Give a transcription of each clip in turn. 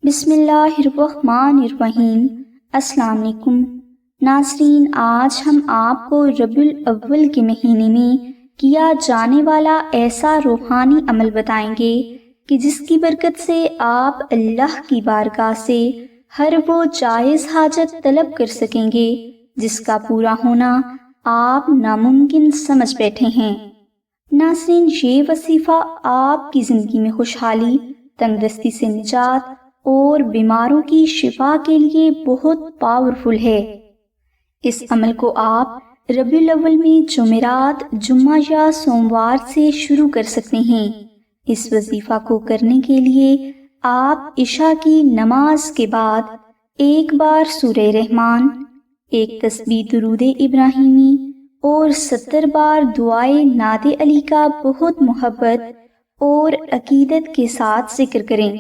بسم اللہ الرحمن الرحیم۔ السلام علیکم ناظرین، آج ہم آپ کو ربیع الاول کے مہینے میں کیا جانے والا ایسا روحانی عمل بتائیں گے کہ جس کی برکت سے آپ اللہ کی بارگاہ سے ہر وہ جائز حاجت طلب کر سکیں گے جس کا پورا ہونا آپ ناممکن سمجھ بیٹھے ہیں۔ ناظرین، یہ وظیفہ آپ کی زندگی میں خوشحالی، تندرستی سے نجات اور بیماروں کی شفا کے لیے بہت پاورفل ہے۔ اس عمل کو آپ ربیع الاول میں جمعرات، جمعہ یا سوموار سے شروع کر سکتے ہیں۔ اس وظیفہ کو کرنے کے لیے آپ عشاء کی نماز کے بعد ایک بار سورہ رحمان، ایک تسبیح درود ابراہیمی اور 70 بار دعائے نعت علی کا بہت محبت اور عقیدت کے ساتھ ذکر کریں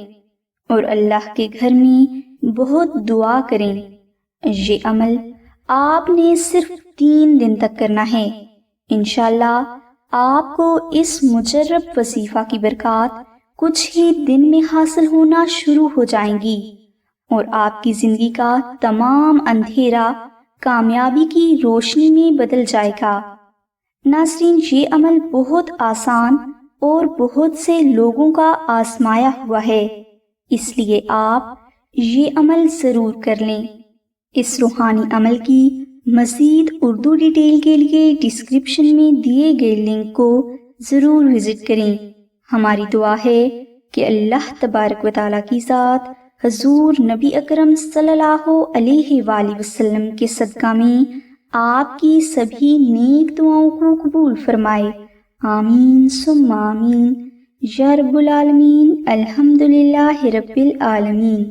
اور اللہ کے گھر میں بہت دعا کریں۔ یہ عمل آپ نے صرف 3 دن تک کرنا ہے۔ انشاءاللہ آپ کو اس مجرب وظیفہ کی برکات کچھ ہی دن میں حاصل ہونا شروع ہو جائیں گی اور آپ کی زندگی کا تمام اندھیرا کامیابی کی روشنی میں بدل جائے گا۔ ناظرین، یہ عمل بہت آسان اور بہت سے لوگوں کا آزمایا ہوا ہے، اس لیے آپ یہ عمل ضرور کر لیں۔ اس روحانی عمل کی مزید اردو ڈیٹیل کے لیے ڈسکرپشن میں دیے گئے لنک کو ضرور وزٹ کریں۔ ہماری دعا ہے کہ اللہ تبارک و تعالیٰ کی ذات حضور نبی اکرم صلی اللہ علیہ وآلہ وسلم کے صدقہ میں آپ کی سبھی نیک دعاؤں کو قبول فرمائے۔ آمین ثم آمین یا رب العالمین۔ الحمدللہ رب العالمین۔